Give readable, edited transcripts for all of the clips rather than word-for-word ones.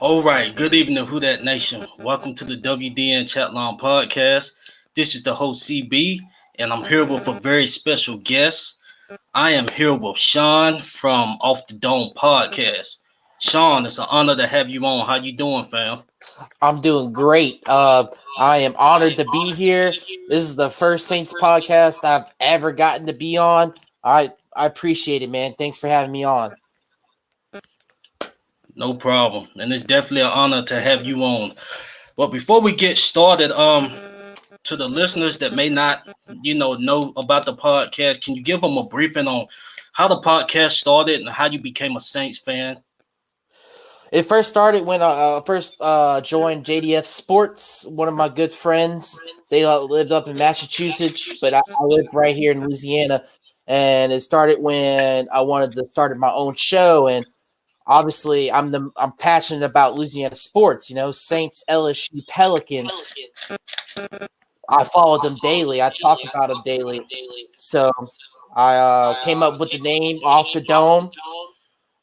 All right, good evening, WhoDat Nation. Welcome to the WDN Chatline podcast. This is the host CB, and I'm here with a very special guest. I am here with Sean from Off the Dome podcast. Sean, it's an honor to have you on. How you doing, fam? I'm doing great. I am honored to be here. This is the first Saints podcast I've ever gotten to be on. I appreciate it, man. Thanks for having me on. No problem. And it's definitely an honor to have you on. But before we get started, to the listeners that may not, know about the podcast, can you give them a briefing on how the podcast started and how you became a Saints fan? It first started when I first joined JDF Sports. One of my good friends, they lived up in Massachusetts, but I live right here in Louisiana. And it started when I wanted to start my own show. And obviously, I'm passionate about Louisiana sports. Saints, LSU, Pelicans. I follow them daily. I talk about them daily. So I came up with the name Off the Dome.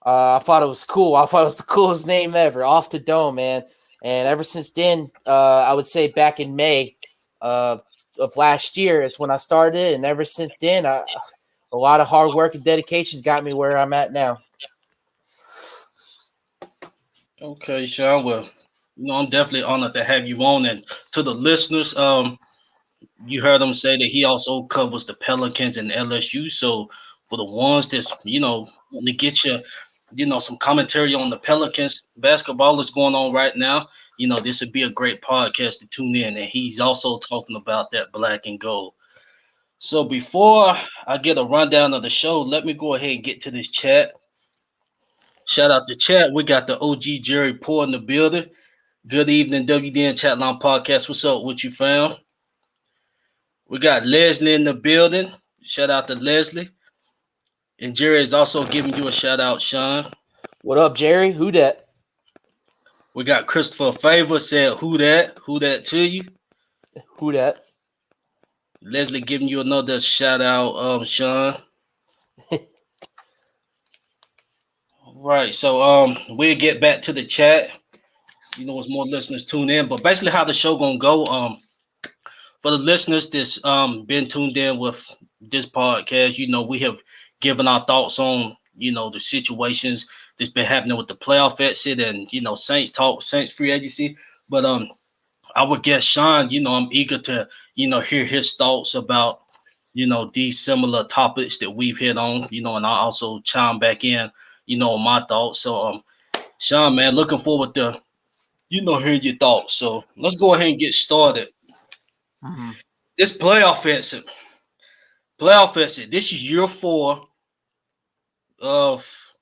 I thought it was cool. I thought it was the coolest name ever, Off the Dome, man. And ever since then, I would say back in May of last year is when I started. And ever since then, a lot of hard work and dedication got me where I'm at now. Okay, Sean. Well, I'm definitely honored to have you on. And to the listeners, you heard him say that he also covers the Pelicans and LSU. So for the ones that's, want to get you, some commentary on the Pelicans, basketball is going on right now. This would be a great podcast to tune in. And he's also talking about that black and gold. So before I get a rundown of the show, let me go ahead and get to this chat. Shout out to chat. We got the OG Jerry Poor in the building. Good evening, WDN Chatline podcast. What's up with you, fam? We got Leslie in the building. Shout out to Leslie. And Jerry is also giving you a shout out, Sean. What up, Jerry? WhoDat? We got Christopher Favor said, WhoDat? WhoDat to you? WhoDat? Leslie giving you another shout out, Sean. Right, so we'll get back to the chat. As more listeners tune in, but basically how the show gonna go. For the listeners that's been tuned in with this podcast, we have given our thoughts on the situations that's been happening with the playoff exit and Saints talk, Saints free agency. But I would guess Sean, I'm eager to hear his thoughts about these similar topics that we've hit on, and I also chime back in. My thoughts. So, Sean, man, looking forward to, hearing your thoughts. So let's go ahead and get started. Mm-hmm. This playoff exit. This is year 4 of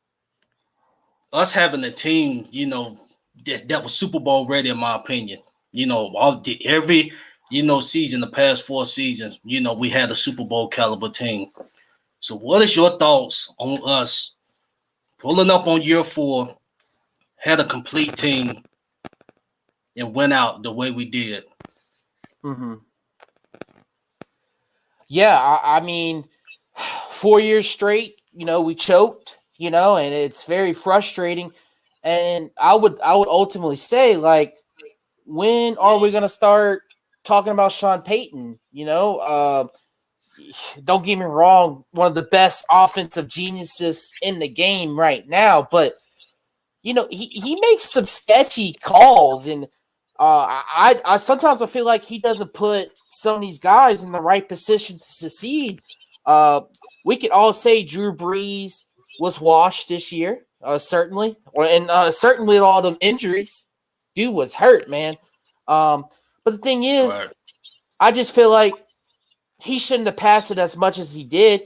us having a team, that was Super Bowl ready, in my opinion. Every, season, the past 4 seasons, we had a Super Bowl caliber team. So what is your thoughts on us pulling up on year 4, had a complete team, and went out the way we did? Mm-hmm. Yeah, I mean, 4 years straight, we choked, and it's very frustrating. And I would ultimately say, like, when are we going to start talking about Sean Payton, don't get me wrong, one of the best offensive geniuses in the game right now, but he makes some sketchy calls, and I sometimes I feel like he doesn't put some of these guys in the right position to succeed. We could all say Drew Brees was washed this year, certainly, and certainly all them injuries. Dude was hurt, man. But the thing is, Right. I just feel like he shouldn't have passed it as much as he did.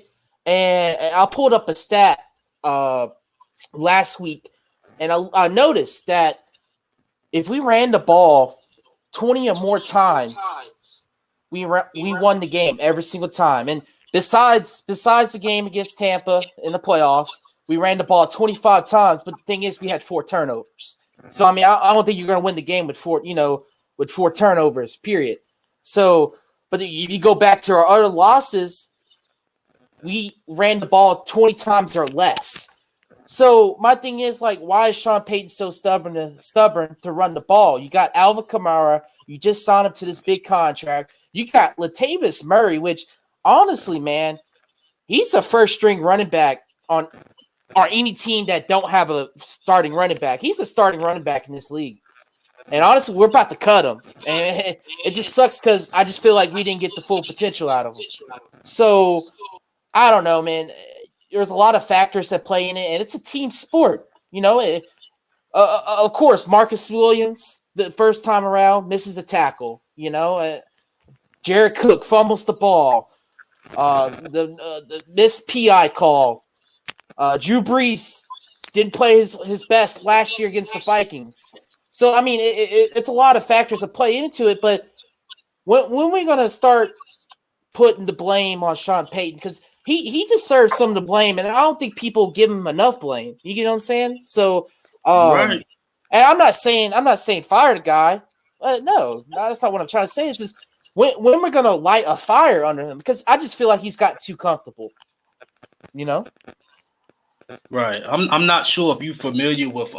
And I pulled up a stat last week, and I noticed that if we ran the ball 20 or more times, we won the game every single time. And besides the game against Tampa in the playoffs, we ran the ball 25 times. But the thing is, we had 4 turnovers. So I mean, I don't think you're going to win the game with 4 turnovers. Period. So, but if you go back to our other losses, we ran the ball 20 times or less. So my thing is, like, why is Sean Payton so stubborn to run the ball? You got Alvin Kamara. You just signed him to this big contract. You got Latavius Murray, which honestly, man, he's a first string running back on any team that don't have a starting running back. He's the starting running back in this league. And honestly, we're about to cut him. And it just sucks because I just feel like we didn't get the full potential out of him. So I don't know, man. There's a lot of factors that play in it, and it's a team sport. Of course, Marcus Williams, the first time around, misses a tackle. Jared Cook fumbles the ball. The missed PI call. Drew Brees didn't play his best last year against the Vikings. So, I mean, it's a lot of factors that play into it, but when are we going to start putting the blame on Sean Payton? Because he deserves some of the blame, and I don't think people give him enough blame. You get what I'm saying? So, Right. and I'm not saying fire the guy. No, that's not what I'm trying to say. It's just when we're going to light a fire under him, because I just feel like he's got too comfortable. Right. I'm not sure if you're familiar with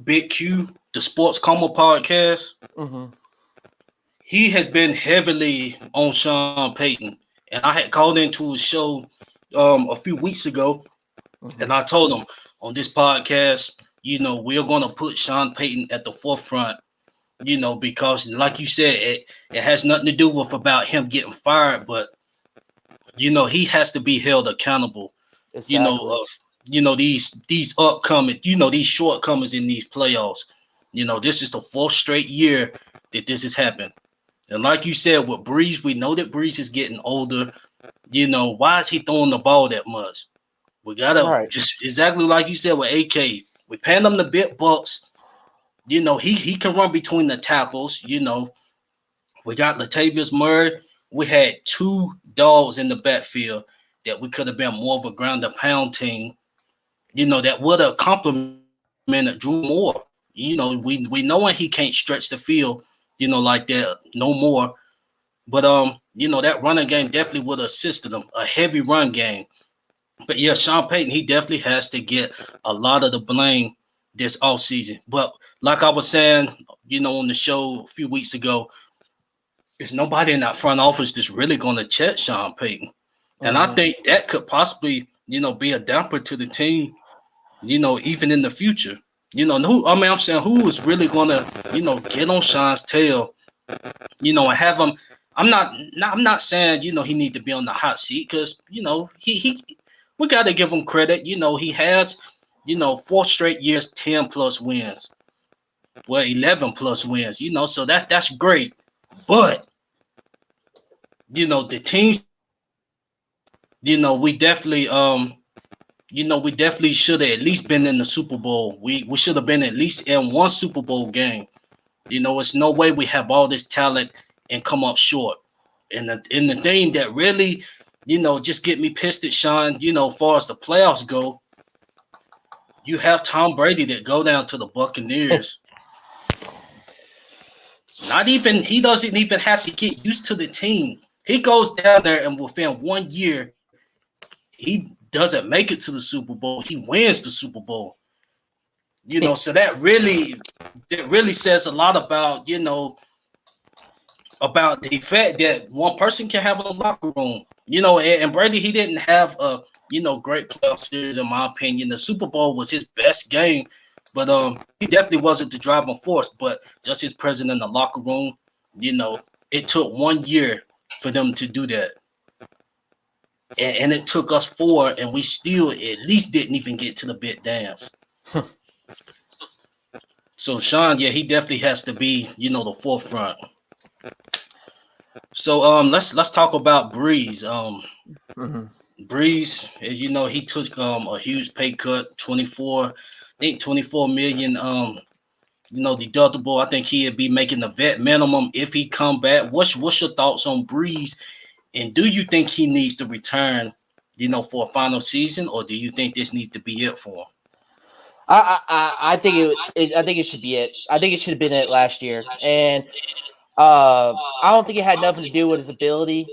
Big Q, the Sports Coma podcast. Mm-hmm. He has been heavily on Sean Payton, and I had called into his show a few weeks ago, and I told him on this podcast, we're gonna put Sean Payton at the forefront, because like you said, it has nothing to do with about him getting fired, but he has to be held accountable. Exactly. These upcoming, these shortcomings in these playoffs. This is the 4th straight year that this has happened. And like you said, with Brees, we know that Brees is getting older. Why is he throwing the ball that much? We gotta Right. just exactly like you said with AK. We paying him the big bucks. He can run between the tackles. We got Latavius Murray. We had 2 dogs in the backfield that we could have been more of a ground and pound team. That would have complemented Drew Moore. We knowing he can't stretch the field, like that no more. But that running game definitely would have assisted him, a heavy run game. But yeah, Sean Payton, he definitely has to get a lot of the blame this offseason. But like I was saying, on the show a few weeks ago, there's nobody in that front office that's really going to check Sean Payton. And I think that could possibly, be a damper to the team, even in the future. I'm saying who is really going to, get on Sean's tail, and have him. I'm not saying, he need to be on the hot seat because, we got to give him credit. He has, 4 straight years, 10 plus wins. Well, 11 plus wins, so that's great. But, the teams, we definitely we definitely should have at least been in the Super Bowl. We should have been at least in one Super Bowl game. It's no way we have all this talent and come up short. And the thing that really, just get me pissed at Sean, as far as the playoffs go, you have Tom Brady that go down to the Buccaneers. He doesn't even have to get used to the team. He goes down there and within 1 year, he doesn't make it to the Super Bowl. He wins the Super Bowl. So that really says a lot about, about the fact that one person can have a locker room. And Brady, he didn't have a great playoff series in my opinion. The Super Bowl was his best game, but he definitely wasn't the driving force. But just his presence in the locker room, you know, it took 1 year for them to do that, and it took us four, and we still at least didn't even get to the bit dance. So Sean, yeah, he definitely has to be, the forefront. So let's talk about Breeze. Mm-hmm. Breeze, as you know, he took a huge pay cut, 24, I think 24 million deductible. I think he'd be making the vet minimum if he come back. What's your thoughts on Breeze? And do you think he needs to return, for a final season, or do you think this needs to be it for him? I think I think it should be it. I think it should have been it last year, and I don't think it had nothing to do with his ability.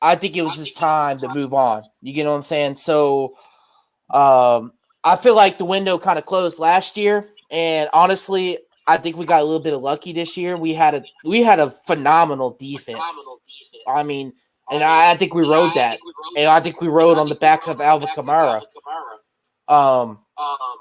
I think it was his time to move on. You get what I'm saying? So I feel like the window kind of closed last year, and honestly, I think we got a little bit of lucky this year. We had a phenomenal defense. I mean, and I think we rode that, and I think we rode on the back of Alvin Kamara. Um,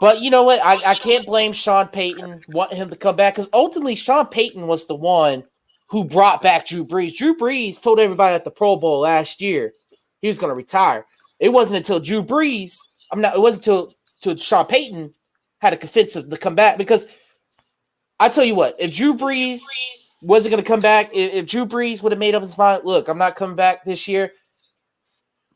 but you know what? I can't blame Sean Payton wanting him to come back because ultimately Sean Payton was the one who brought back Drew Brees. Drew Brees told everybody at the Pro Bowl last year he was going to retire. It wasn't until Drew Brees. It wasn't until Sean Payton had a convince him to come back because I tell you what, if Drew Brees wasn't going to come back, if Drew Brees would have made up his mind, look, I'm not coming back this year.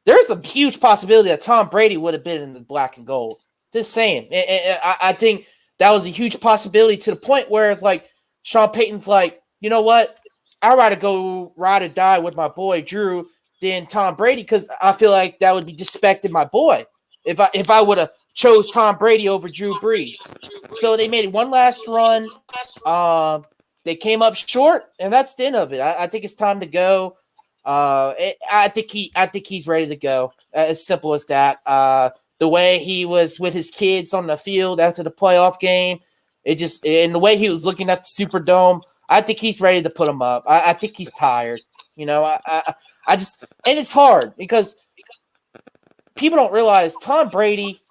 There's a huge possibility that Tom Brady would have been in the black and gold. Just saying. I think that was a huge possibility to the point where it's like Sean Payton's like, you know what? I'd rather go ride or die with my boy Drew than Tom Brady because I feel like that would be disrespecting my boy if I would have chose Tom Brady over Drew Brees. So they made one last run. They came up short, and that's the end of it. I think it's time to go. I think he's ready to go. As simple as that. The way he was with his kids on the field after the playoff game, and the way he was looking at the Superdome, I think he's ready to put him up. I think he's tired. I just, and it's hard because people don't realize Tom Brady,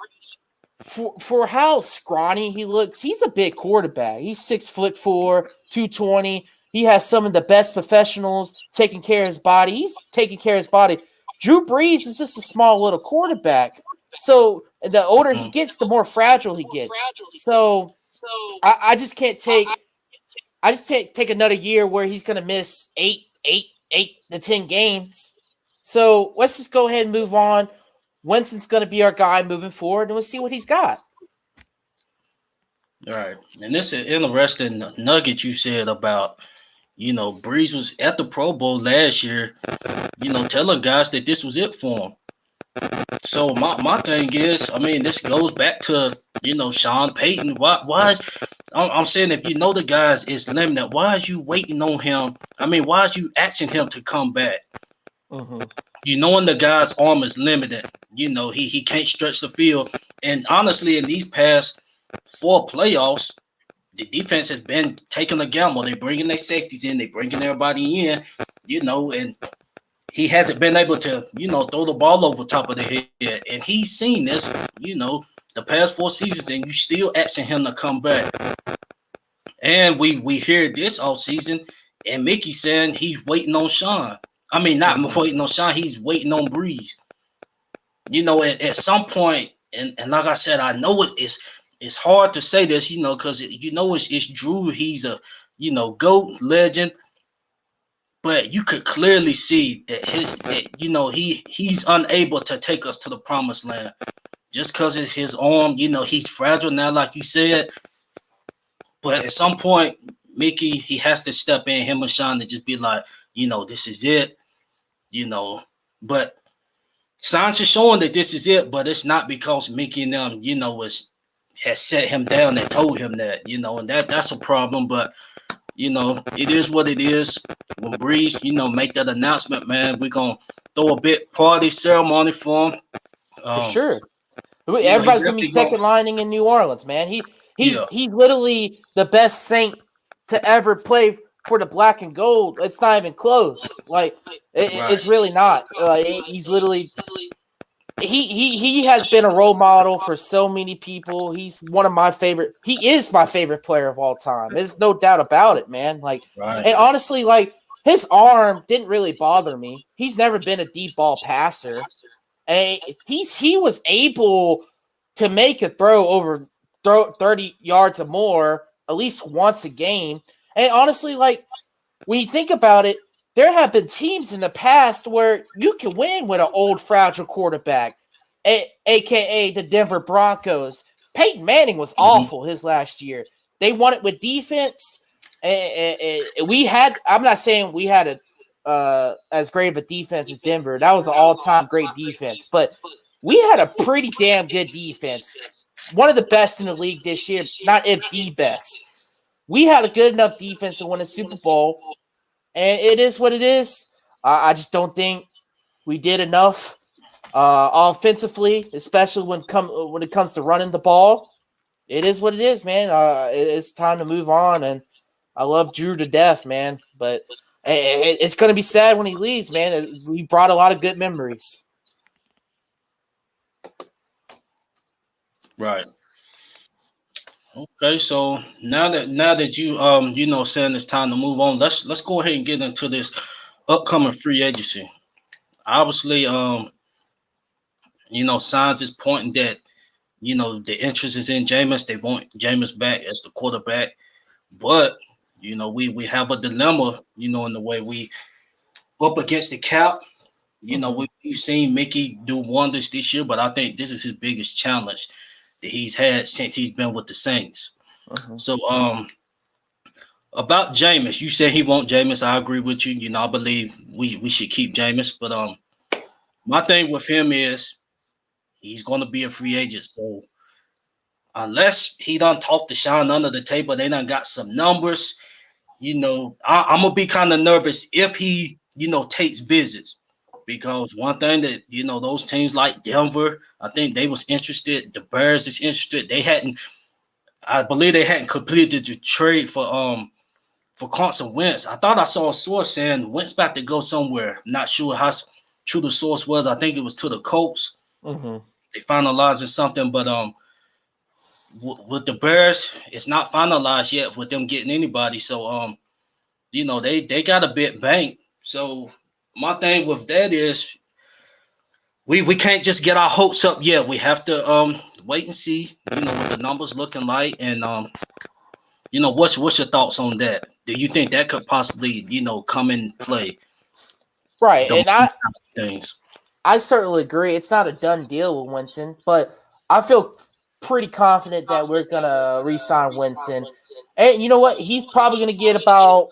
for how scrawny he looks, he's a big quarterback. He's 6'4", 220. He has some of the best professionals taking care of his body. He's taking care of his body. Drew Brees is just a small little quarterback. So the older he gets, the more fragile he gets. So I just can't take another year where he's going to miss 8 to 10 games. So let's just go ahead and move on. Winston's going to be our guy moving forward, and we'll see what he's got. All right. And this is an interesting nugget you said about, Breeze was at the Pro Bowl last year, telling guys that this was it for him. So my thing is, I mean, this goes back to, Sean Payton. Why is, I'm saying if you know the guys is limited, why is you waiting on him? I mean, why is you asking him to come back? Mm-hmm. Knowing the guy's arm is limited, he can't stretch the field. And honestly, in these past 4 playoffs, the defense has been taking a gamble. They're bringing their safeties in, they're bringing everybody in, and he hasn't been able to, throw the ball over top of the head. And he's seen this, the past 4 seasons, and you still asking him to come back. And we hear this all season, and Mickey saying he's waiting on Sean. I mean, not waiting on Sean, he's waiting on Breeze. At some point, and like I said, I know it's hard to say this, because it's Drew. He's a GOAT legend, but you could clearly see that he's unable to take us to the promised land just because of his arm. He's fragile now, like you said. But at some point, Mickey, he has to step in, him and Sean, to just be like, this is it. But signs are showing that this is it, but it's not because Mickey and them, has set him down and told him that, and that's a problem. But it is what it is. When Breeze, make that announcement, man, we're gonna throw a big party ceremony for him. For sure. Everybody's gonna be second lining in New Orleans, man. He's literally the best Saint to ever play for the black and gold, it's not even close. Like it's really not. He's literally he has been a role model for so many people. He's one of my favorite. He is my favorite player of all time. There's no doubt about it, man. Like, and honestly, like his arm didn't really bother me. He's never been a deep ball passer, and he was able to make a throw over 30 yards or more at least once a game. And honestly, like when you think about it, there have been teams in the past where you can win with an old fragile quarterback, aka the Denver Broncos. Peyton Manning was awful his last year. They won it with defense. I'm not saying we had as great of a defense as Denver. That was an all-time great defense, but we had a pretty damn good defense. One of the best in the league this year, not if the best. We had a good enough defense to win a Super Bowl. And it is what it is. I just don't think we did enough offensively, especially when it comes to running the ball. It is what it is, man. It's time to move on, and I love Drew to death, man. But it's going to be sad when he leaves, man. He brought a lot of good memories. Right. Okay, so now that you saying it's time to move on, let's go ahead and get into this upcoming free agency. Obviously, signs is pointing that the interest is in Jameis. They want Jameis back as the quarterback, but we have a dilemma. In the way we up against the cap. We've seen Mickey do wonders this year, but I think this is his biggest challenge that he's had since he's been with the Saints. So, about Jameis, you said he won't Jameis. I agree with you. I believe we should keep Jameis, but my thing with him is he's going to be a free agent. So, unless he done talked to Sean under the table, they done got some numbers. I'm gonna be kind of nervous if he takes visits. Because one thing that those teams like Denver, I think they was interested. The Bears is interested. I believe they hadn't completed the trade for Carson Wentz. I thought I saw a source saying Wentz about to go somewhere. Not sure how true the source was. I think it was to the Colts. They finalizing something, but with the Bears, it's not finalized yet with them getting anybody. So they got a bit banked. So my thing with that is we can't just get our hopes up yet. We have to wait and see, what the numbers looking like, and what's your thoughts on that? Do you think that could possibly come in play? Right, and I certainly agree. It's not a done deal with Winston, but I feel pretty confident that we're gonna re-sign Winston. And you know what? He's probably gonna get about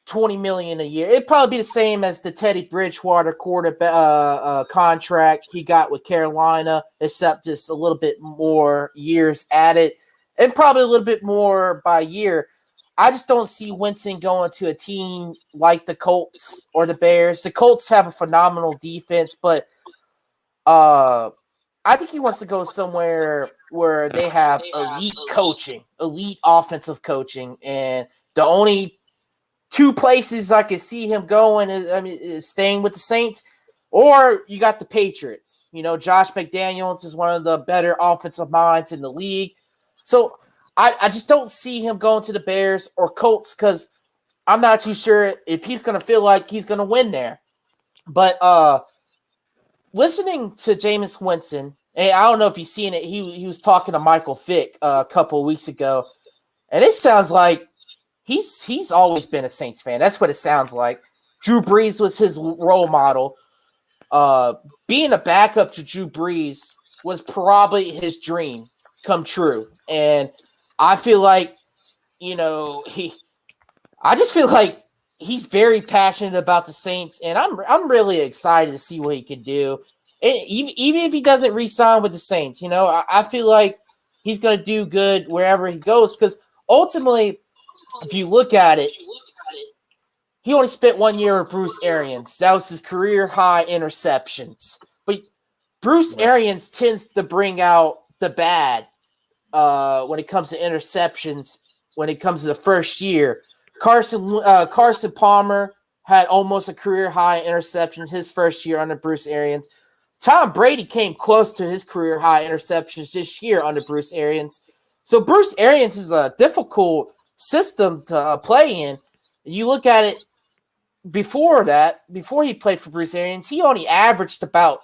$20 million a year. It'd probably be the same as the Teddy Bridgewater quarterback contract he got with Carolina, except just a little bit more years added, and probably a little bit more by year. I just don't see Winston going to a team like the Colts or the Bears. The Colts have a phenomenal defense, but I think he wants to go somewhere where they have elite coaching, elite offensive coaching, and the only two places I can see him going is staying with the Saints, or you got the Patriots. Josh McDaniels is one of the better offensive minds in the league. So I just don't see him going to the Bears or Colts because I'm not too sure if he's going to feel like he's going to win there. But listening to Jameis Winston, and I don't know if you've seen it, he was talking to Michael Vick a couple of weeks ago, and it sounds like he's always been a Saints fan. That's what it sounds like. Drew Brees was his role model. Being a backup to Drew Brees was probably his dream come true. And I feel like, I just feel like he's very passionate about the Saints, and I'm really excited to see what he can do. And even if he doesn't re-sign with the Saints, I feel like he's going to do good wherever he goes because ultimately, if you look at it, he only spent 1 year with Bruce Arians. That was his career high interceptions. But Bruce Arians tends to bring out the bad when it comes to interceptions, when it comes to the first year. Carson Palmer had almost a career high interceptions his first year under Bruce Arians. Tom Brady came close to his career high interceptions this year under Bruce Arians. So Bruce Arians is a difficult system to play in. You look at it before he played for Bruce Arians, he only averaged about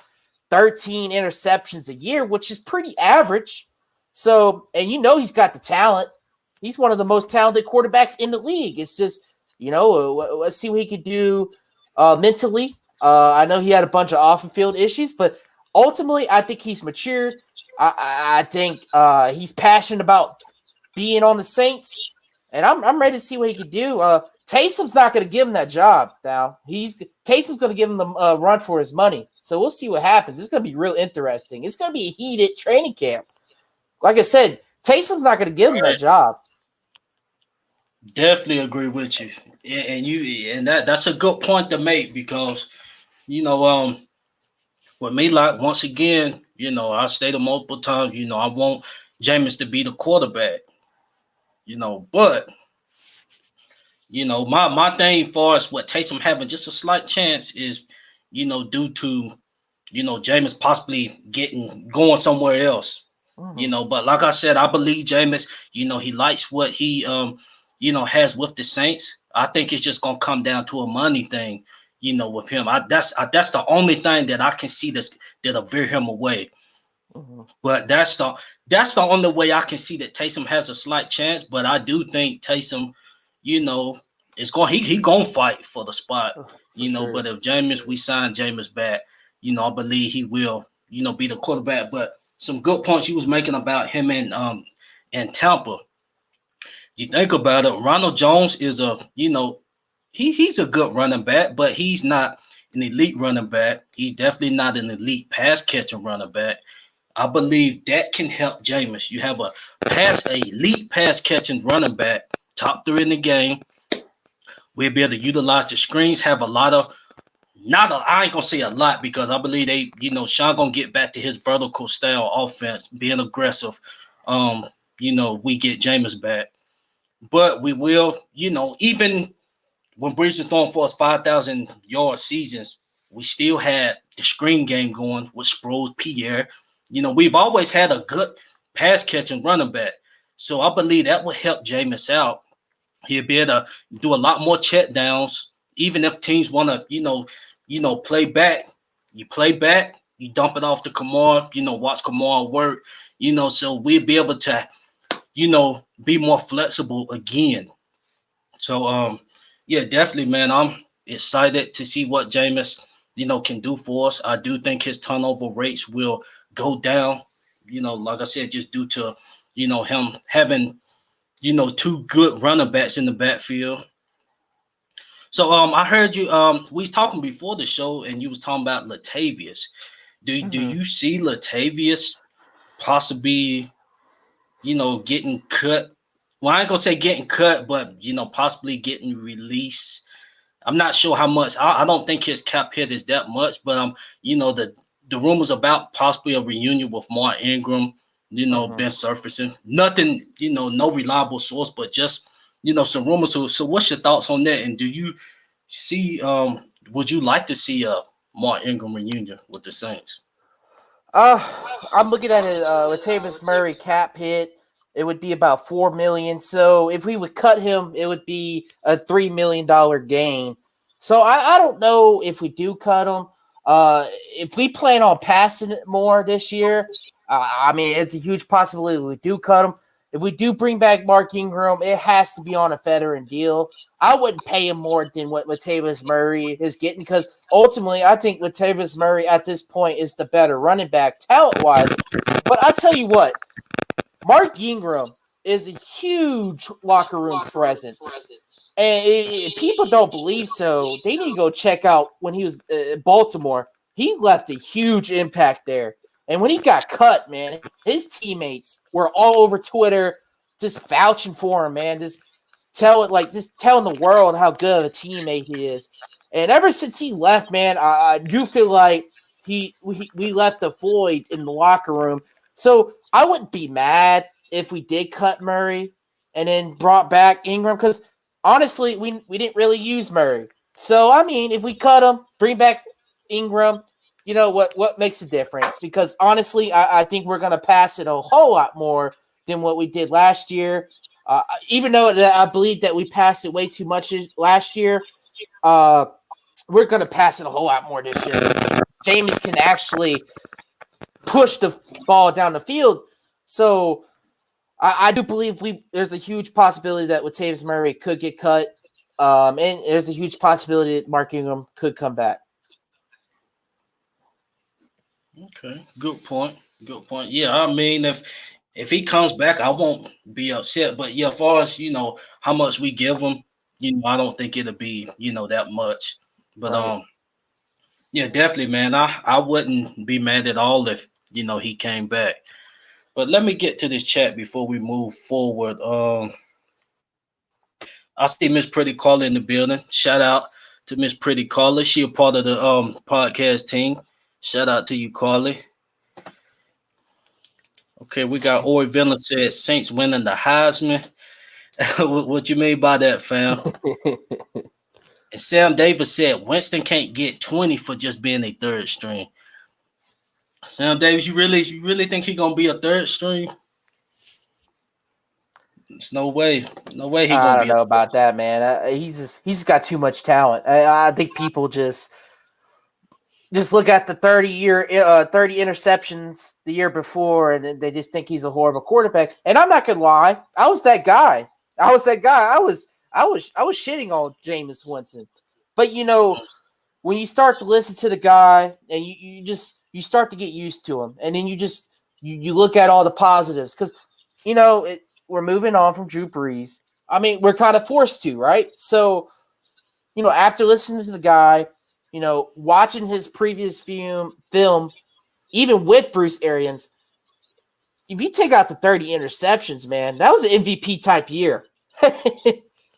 13 interceptions a year, which is pretty average. So, and he's got the talent. He's one of the most talented quarterbacks in the league. It's just, let's see what he could do mentally. I know he had a bunch of off-the-field issues, but ultimately, I think he's matured. I think he's passionate about being on the Saints, and I'm ready to see what he can do. Taysom's not going to give him that job now. Taysom's going to give him the run for his money. So we'll see what happens. It's going to be real interesting. It's going to be a heated training camp. Like I said, Taysom's not going to give him that job. Definitely agree with you, and that's a good point to make because with me, like once again, I stated multiple times, I want Jameis to be the quarterback, but my thing for us what Taysom having just a slight chance is, due to Jameis possibly going somewhere else. But like I said, I believe Jameis, he likes what he has with the Saints. I think it's just gonna come down to a money thing, with him. That's the only thing that I can see that'll veer him away. But that's the only way I can see that Taysom has a slight chance. But I do think Taysom, is going he gonna fight for the spot. Sure. But if we sign Jameis back, I believe he will, be the quarterback. But some good points he was making about him and Tampa. You think about it, Ronald Jones is he's a good running back, but he's not an elite running back. He's definitely not an elite pass catching running back. I believe that can help Jameis. You have a elite pass catching running back, top 3 in the game. We'll be able to utilize the screens, have a lot of I ain't gonna say a lot because I believe they, Sean gonna get back to his vertical style offense, being aggressive. We get Jameis back. But we will, even when Brees was throwing for us 5,000-yard seasons, we still had the screen game going with Sproles, Pierre. We've always had a good pass catching running back. So I believe that will help Jameis out. He'll be able to do a lot more check downs, even if teams want to, play back. You play back, you dump it off to Kamar, watch Kamar work, so we'll be able to, be more flexible again. So, yeah, definitely, man. I'm excited to see what Jameis, can do for us. I do think his turnover rates will go down, like I said, just due to, him having, 2 good running backs in the backfield. So, I heard you, we was talking before the show and you was talking about Latavius. Do you see Latavius possibly, getting cut? Well, I ain't gonna say getting cut, but possibly getting released. I'm not sure how much. I don't think his cap hit is that much, but the rumors about possibly a reunion with Mark Ingram, been surfacing. Nothing, no reliable source, but just some rumors. So what's your thoughts on that? And do you see? Would you like to see a Mark Ingram reunion with the Saints? I'm looking at it. Latavius Murray cap hit. It would be about $4 million. So if we would cut him, it would be a $3 million gain. So I don't know if we do cut him. If we plan on passing it more this year, it's a huge possibility we do cut him. If we do bring back Mark Ingram, it has to be on a veteran deal. I wouldn't pay him more than what Latavius Murray is getting because ultimately I think Latavius Murray at this point is the better running back talent-wise. But I tell you what, Mark Ingram is a huge locker room presence. And if people don't believe so, they need to go check out when he was at Baltimore. He left a huge impact there. And when he got cut, man, his teammates were all over Twitter just vouching for him, man. Just telling the world how good of a teammate he is. And ever since he left, man, I do feel like we left a void in the locker room. So I wouldn't be mad if we did cut Murray and then brought back Ingram because honestly, we didn't really use Murray. So I mean, if we cut him, bring back Ingram, what makes a difference? Because honestly, I think we're gonna pass it a whole lot more than what we did last year. Even though I believe that we passed it way too much last year, we're gonna pass it a whole lot more this year. Jameis can actually push the ball down the field. So I do believe there's a huge possibility that Latavius Murray could get cut, and there's a huge possibility that Mark Ingram could come back. Okay, good point. Good point. Yeah, I mean, if he comes back, I won't be upset. But yeah, as far as how much we give him, I don't think it'll be that much. But Right. yeah, definitely, man. I wouldn't be mad at all if he came back. But let me get to this chat before we move forward. I see Miss Pretty Caller in the building. Shout out to Miss Pretty Caller. She a part of the podcast team. Shout out to you, Carly. Okay, we got Ori Villa said Saints winning the Heisman. What you mean by that, fam? And Sam Davis said Winston can't get 20 for just being a third string. Sam Davis, you really think he gonna be a third string? There's no way. No way he I gonna don't be a know about that, man. He's got too much talent. I think people just look at the 30 interceptions the year before, and they just think he's a horrible quarterback. And I'm not gonna lie, I was that guy. I was shitting on Jameis Winston. But when you start to listen to the guy and you start to get used to him, and then you look at all the positives because we're moving on from Drew Brees. I mean, we're kind of forced to, right? So after listening to the guy, watching his previous film, even with Bruce Arians, if you take out the 30 interceptions, man, that was an MVP type year.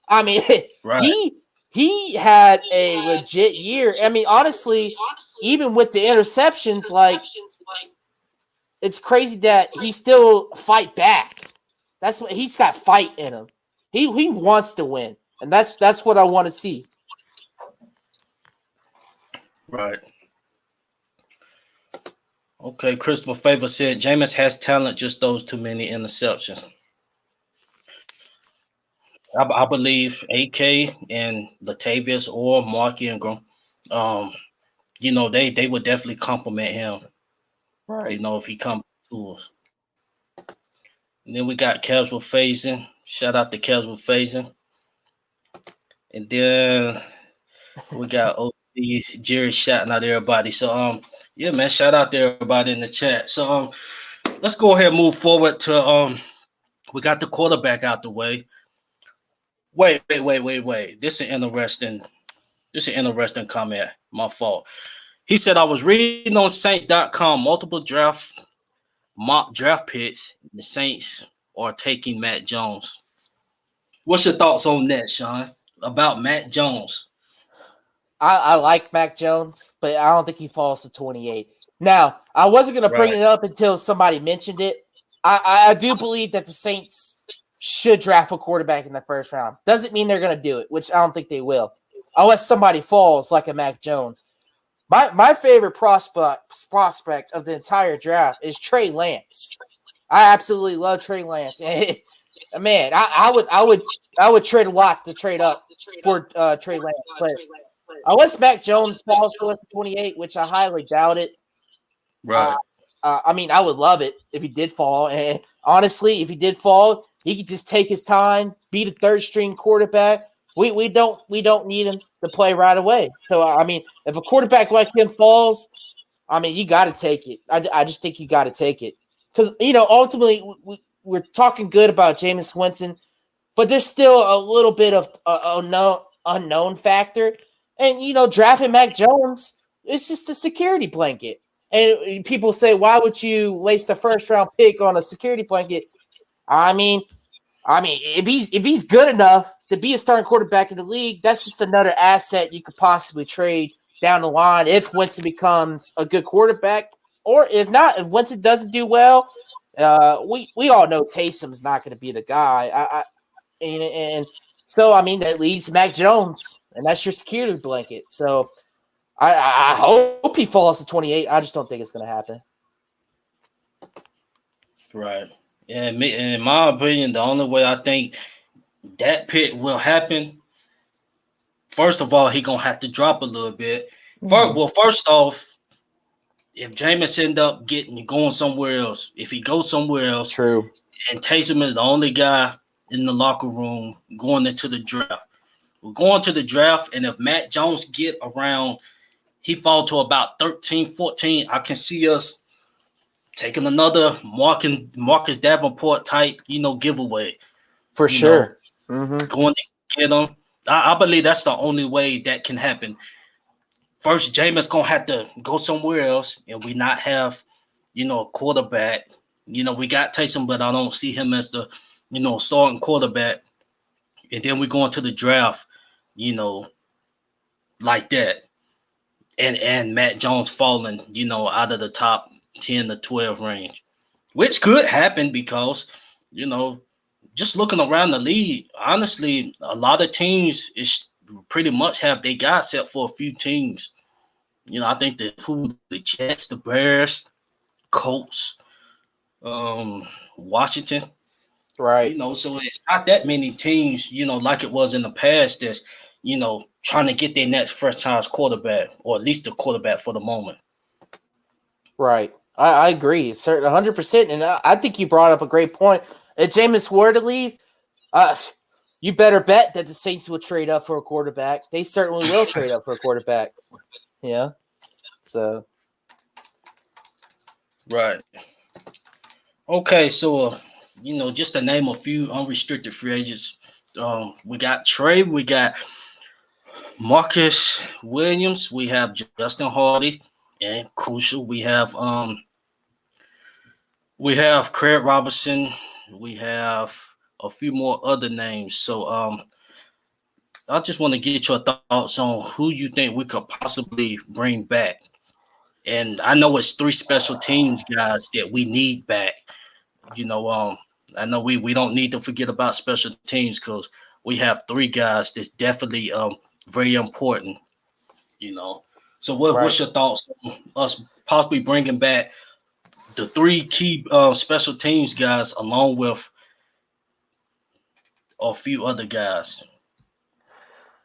I mean, right. he had a legit year. I mean, honestly, even with the interceptions, like it's crazy that he still fight back. That's what he's got fight in him. He wants to win, and that's what I want to see. Right. Okay, Christopher Favor said Jameis has talent, just those too many interceptions. I believe AK and Latavius or Mark Ingram, um, they would definitely compliment him. Right. If he comes to us. And then we got casual phasing. Shout out to casual phasing. And then we got OC Jerry shouting out everybody. So yeah, man, shout out to everybody in the chat. So let's go ahead and move forward to we got the quarterback out the way. Wait. This is an interesting comment. My fault. He said I was reading on Saints.com multiple mock draft picks. The Saints are taking Matt Jones. What's your thoughts on that, Sean? About Matt Jones? I like Mac Jones, but I don't think he falls to 28. Now, I wasn't going to bring it up until somebody mentioned it. I do believe that the Saints should draft a quarterback in the first round. Doesn't mean they're going to do it, which I don't think they will, unless somebody falls like a Mac Jones. My favorite prospect of the entire draft is Trey Lance. I absolutely love Trey Lance. Man, I would trade a lot to trade up for Trey Lance, but unless Mac Jones falls to us at 28, which I highly doubt it. Right. I mean, I would love it if he did fall. And honestly, if he did fall, he could just take his time, be the third string quarterback. We don't need him to play right away. So I mean, if a quarterback like him falls, I mean, you got to take it. I just think you got to take it because ultimately we're talking good about Jameis Winston, but there's still a little bit of unknown factor. And drafting Mac Jones, it's just a security blanket. And people say, why would you waste a first round pick on a security blanket? I mean, if he's good enough to be a starting quarterback in the league, that's just another asset you could possibly trade down the line if Winston becomes a good quarterback, or if not, if Winston doesn't do well, we all know Taysom's not going to be the guy. And So I mean that leaves Mac Jones, and that's your security blanket. So I hope he falls to 28. I just don't think it's going to happen. Right. And in my opinion, the only way I think that pick will happen, first of all, he gonna have to drop a little bit. First off, if Jameis end up getting going somewhere else, if he goes somewhere else, True. and Taysom is the only guy in the locker room going into the draft, we're going to the draft, and if Matt Jones get around, he fall to about 13, 14, I can see us taking another Marcus Davenport type, giveaway. For You know, sure. Mm-hmm. going to get him. I believe that's the only way that can happen. First, Jameis gonna have to go somewhere else, and we not have, a quarterback. We got Taysom, but I don't see him as the, starting quarterback. And then we go into the draft, you know, like that, and Matt Jones falling, out of the top 10 to 12 range, which could happen because, you know, just looking around the league, honestly, a lot of teams is pretty much have they got except for a few teams. I think the Jets, the Bears, Colts, Washington. Right. So it's not that many teams, like it was in the past that's, trying to get their next franchise quarterback, or at least the quarterback for the moment. Right. I agree. Certain 100%. And I think you brought up a great point. If Jameis were to leave, uh, you better bet that the Saints will trade up for a quarterback. They certainly will trade up for a quarterback. Yeah. So Right. Okay, so just to name a few unrestricted free agents, we got Trey, we got Marcus Williams, we have Justin Hardy, and crucial, we have Craig Robertson, we have a few more other names. So I just want to get your thoughts on who you think we could possibly bring back. And I know it's three special teams guys that we need back. You know, um, I know we don't need to forget about special teams because we have three guys that's definitely very important. You know, so what's right. your thoughts on us possibly bringing back the three key special teams guys along with a few other guys?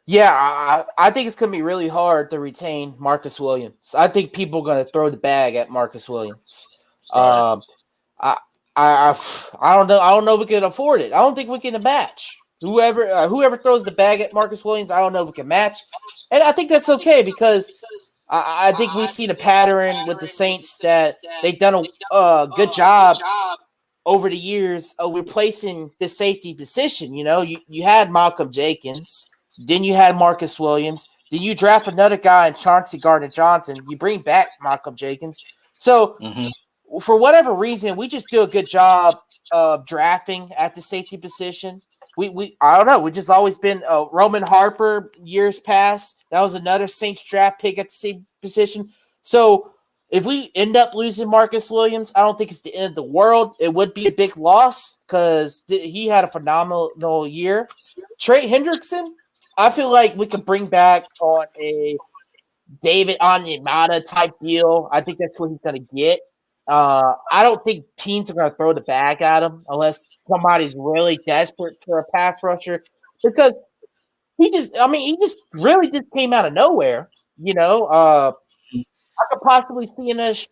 Yeah, I think it's gonna be really hard to retain Marcus Williams. I think people are gonna throw the bag at Marcus Williams. Right. Um, I, I don't know. I don't know if we can afford it. I don't think we can match whoever throws the bag at Marcus Williams. I don't know if we can match, and I think that's okay because I think we've seen a pattern with the Saints that they've done a good job over the years of replacing the safety position. You had Malcolm Jenkins, then you had Marcus Williams, then you draft another guy in Chauncey Gardner-Johnson. You bring back Malcolm Jenkins. So Mm-hmm. for whatever reason, we just do a good job of drafting at the safety position. We I don't know. We just always been Roman Harper years past. That was another Saints draft pick at the same position. So if we end up losing Marcus Williams, I don't think it's the end of the world. It would be a big loss because he had a phenomenal year. Trey Hendrickson, I feel like we could bring back on a David Onyemata type deal. I think that's what he's going to get. I don't think teams are going to throw the bag at him unless somebody's really desperate for a pass rusher because he just really just came out of nowhere. I could possibly see us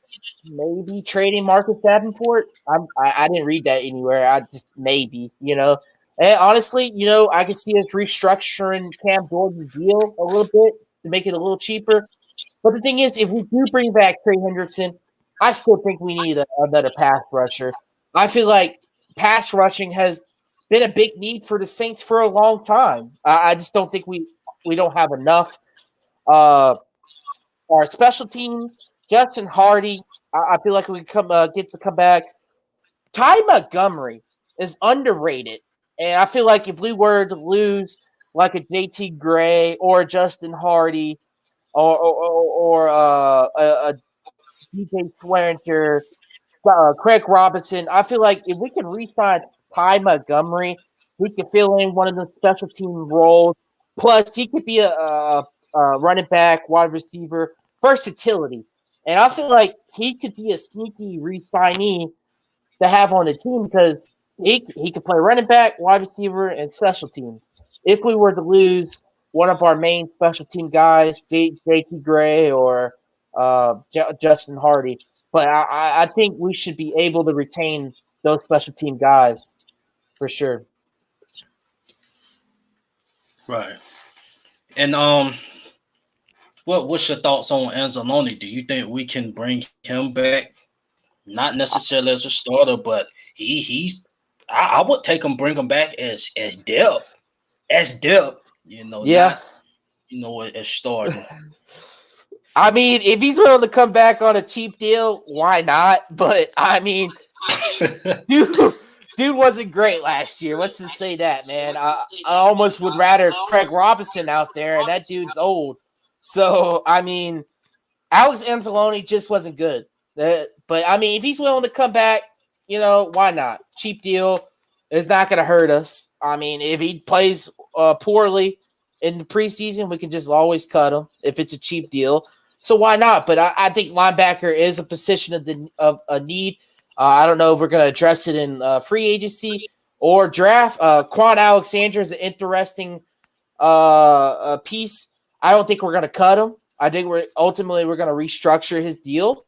maybe trading Marcus Davenport. I didn't read that anywhere. I just maybe. And honestly, I could see us restructuring Cam Jordan's deal a little bit to make it a little cheaper. But the thing is, if we do bring back Trey Hendrickson, I still think we need another pass rusher. I feel like pass rushing has been a big need for the Saints for a long time. I just don't think we don't have enough. Uh, our special teams, Justin Hardy, I feel like we get to come back. Ty Montgomery is underrated, and I feel like if we were to lose like a JT Gray or a Justin Hardy or a DJ Swearinger, Craig Robinson. I feel like if we can re-sign Ty Montgomery, He could fill in one of the special team roles. Plus, he could be a running back, wide receiver, versatility. And I feel like he could be a sneaky re-signee to have on the team because he could play running back, wide receiver, and special teams. If we were to lose one of our main special team guys, JT Gray or Justin Hardy, but I think we should be able to retain those special team guys for sure. Right. And what's your thoughts on Anzalone? Do you think we can bring him back? Not necessarily as a starter, but he's I would take him, bring him back as depth. As depth, Yeah. not as starting. I mean, if he's willing to come back on a cheap deal, why not? But I mean, dude wasn't great last year. Let's just say that, man. I almost would rather Craig Robinson out there, and that dude's old. So I mean, Alex Anzalone just wasn't good. But I mean, if he's willing to come back, why not? Cheap deal is not going to hurt us. I mean, if he plays poorly in the preseason, we can just always cut him if it's a cheap deal. So why not? But I think linebacker is a position of a need. I don't know if we're going to address it in free agency or draft. Quan Alexander is an interesting piece. I don't think we're going to cut him. I think we're going to restructure his deal.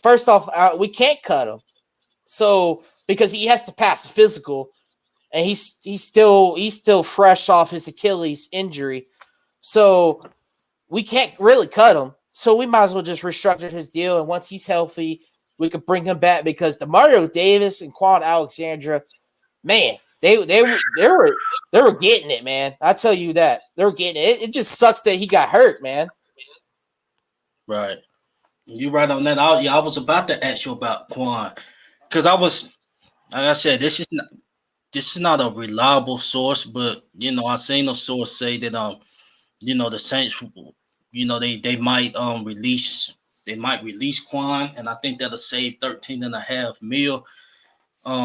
First off, we can't cut him. So because he has to pass the physical, and he's still fresh off his Achilles injury, so we can't really cut him. So we might as well just restructure his deal, and once he's healthy, we could bring him back because DeMario Davis and Quan Alexandra, man, they were getting it, man. I tell you that they were getting it. It just sucks that he got hurt, man. Right. You're right on that. I was about to ask you about Quan because like I said, this is not a reliable source, but I seen a source say that the Saints, they might release Quan, and I think that'll save 13.5 mil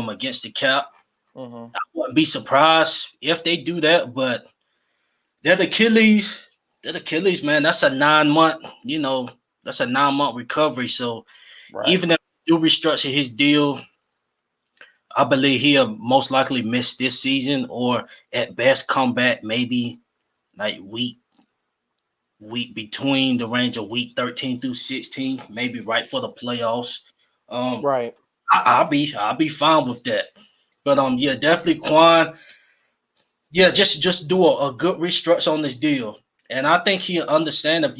against the cap. Mm-hmm. I wouldn't be surprised if they do that, but that Achilles, man, that's a 9 month, that's a 9 month recovery. So Right. even if you restructure his deal, I believe he'll most likely miss this season, or at best come back maybe like week between the range of week 13 through 16, maybe right for the playoffs. Right. I'll be fine with that. But yeah, definitely Quan. Yeah, just do a good restructure on this deal, and I think he'll understand if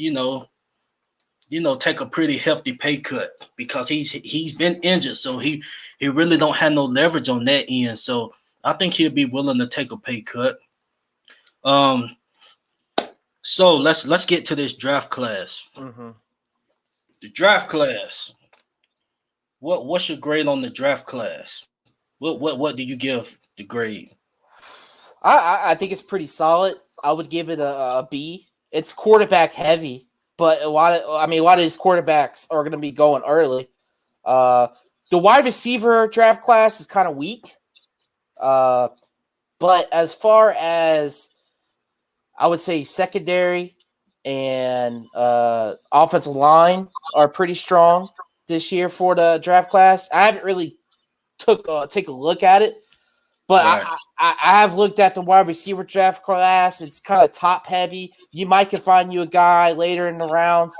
take a pretty hefty pay cut because he's been injured, so he really don't have no leverage on that end. So I think he'll be willing to take a pay cut. So let's get to this draft class. Mm-hmm. The draft class. What's your grade on the draft class? What do you give the grade? I think it's pretty solid. I would give it a B. It's quarterback heavy, but a lot of these quarterbacks are going to be going early. The wide receiver draft class is kind of weak. But as far as I would say secondary and offensive line are pretty strong this year for the draft class. I haven't really take a look at it, but right. I have looked at the wide receiver draft class. It's kind of top heavy. You might can find you a guy later in the rounds.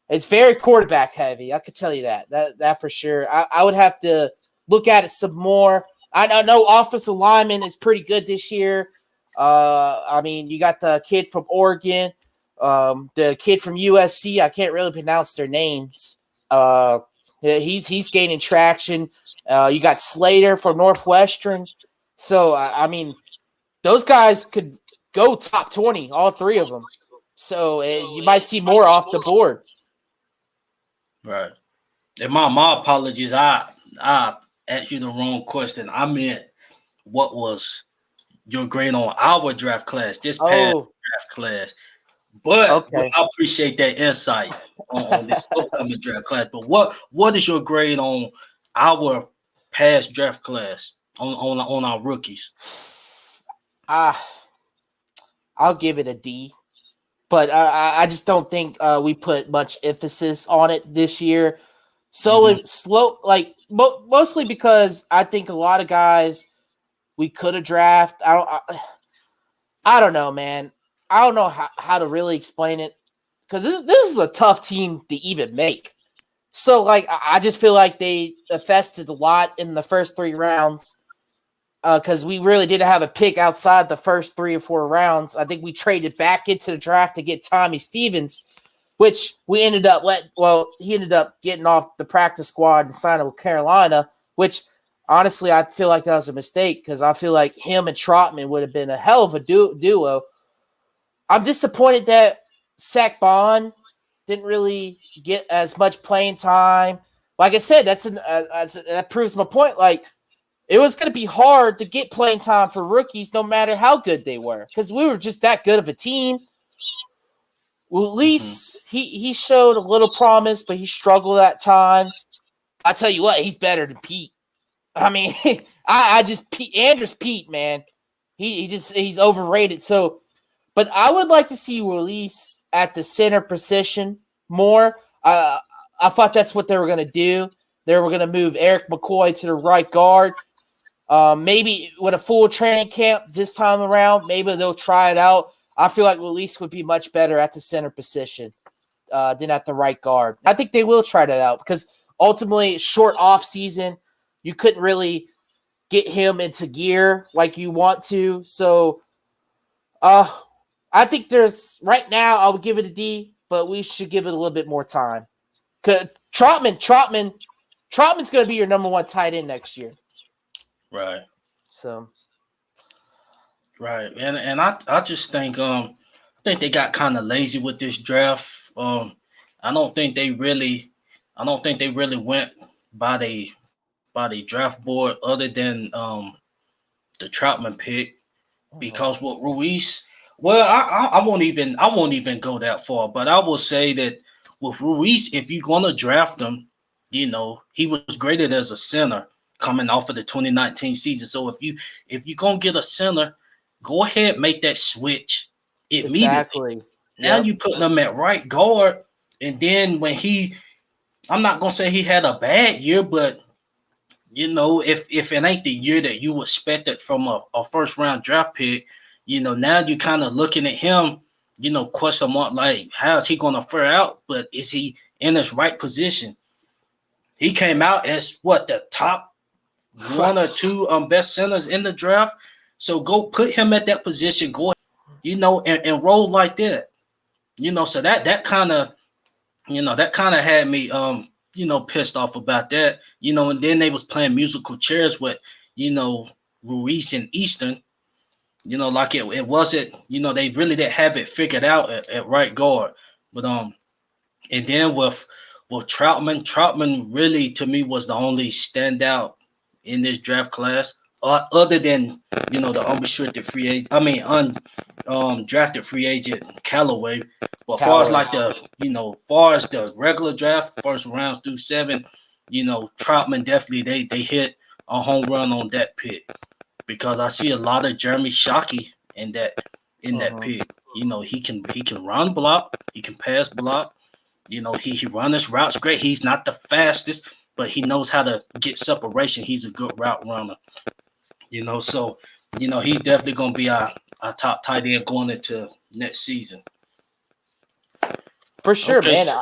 It's very quarterback heavy. I could tell you that for sure. I would have to look at it some more. I know offensive lineman is pretty good this year. You got the kid from Oregon, the kid from USC. I can't really pronounce their names. He's gaining traction. You got Slater from Northwestern. So, those guys could go top 20, all three of them. So, you might see more off the board. Right. And my apologies. I asked you the wrong question. I meant what was your grade on our draft class, this past draft class. But okay. I appreciate that insight on this upcoming draft class. But what is your grade on our past draft class? on our rookies? Ah, I'll give it a D. But I just don't think we put much emphasis on it this year. So Mm-hmm. it slow, like mostly because I think a lot of guys we could have drafted. I don't know, man. I don't know how to really explain it because this is a tough team to even make. So like I just feel like they invested a lot in the first 3 rounds because we really didn't have a pick outside the first 3 or 4 rounds. I think we traded back into the draft to get Tommy Stevens, which we ended up he ended up getting off the practice squad and signing with Carolina, which honestly I feel like that was a mistake because I feel like him and Trotman would have been a hell of a duo. I'm disappointed that Sack Bond didn't really get as much playing time. Like I said, that proves my point. Like it was going to be hard to get playing time for rookies, no matter how good they were, because we were just that good of a team. Well, at Mm-hmm. least he showed a little promise, but he struggled at times. I tell you what, he's better than Pete. I mean, I just Andrews Pete, man. He's overrated. So, but I would like to see release at the center position more. I thought that's what they were going to do. They were going to move Eric McCoy to the right guard. Maybe with a full training camp this time around, maybe they'll try it out. I feel like release would be much better at the center position than at the right guard. I think they will try that out because ultimately, short off season, you couldn't really get him into gear like you want to. So, uh, I think there's right now I would give it a D, but we should give it a little bit more time. Cause Trotman's going to be your number one tight end next year. Right. So, Right. And I just think they got kind of lazy with this draft. I don't think they really I don't think they really went by the draft board other than the Troutman pick mhm. because with Ruiz, well, I won't even go that far, but I will say that with Ruiz, if you're gonna draft him, he was graded as a center coming off of the 2019 season. So if you're gonna get a center, go ahead make that switch immediately. Exactly. Now Yep. you putting him at right guard, and then I'm not gonna say he had a bad year, but if it ain't the year that you expected from a first round draft pick, now you're kind of looking at him, question mark like how's he gonna fare out? But is he in his right position? He came out as what the top one or two best centers in the draft. So go put him at that position, go and roll like that. So that kind of had me pissed off about that. And then they was playing musical chairs with you know Ruiz and Easton. Like it wasn't. They really didn't have it figured out at right guard. But and then with Troutman really to me was the only standout in this draft class. Other than the unrestricted free agent, I mean drafted free agent Callaway. But far as Callaway. like far as the regular draft, first rounds through seven, Troutman definitely they hit a home run on that pick because I see a lot of Jeremy Shockey in that Mhm. pick. He can run block, he can pass block. He run his routes great. He's not the fastest, but he knows how to get separation. He's a good route runner. So he's definitely gonna be our top tight end going into next season. For sure, Okay, man.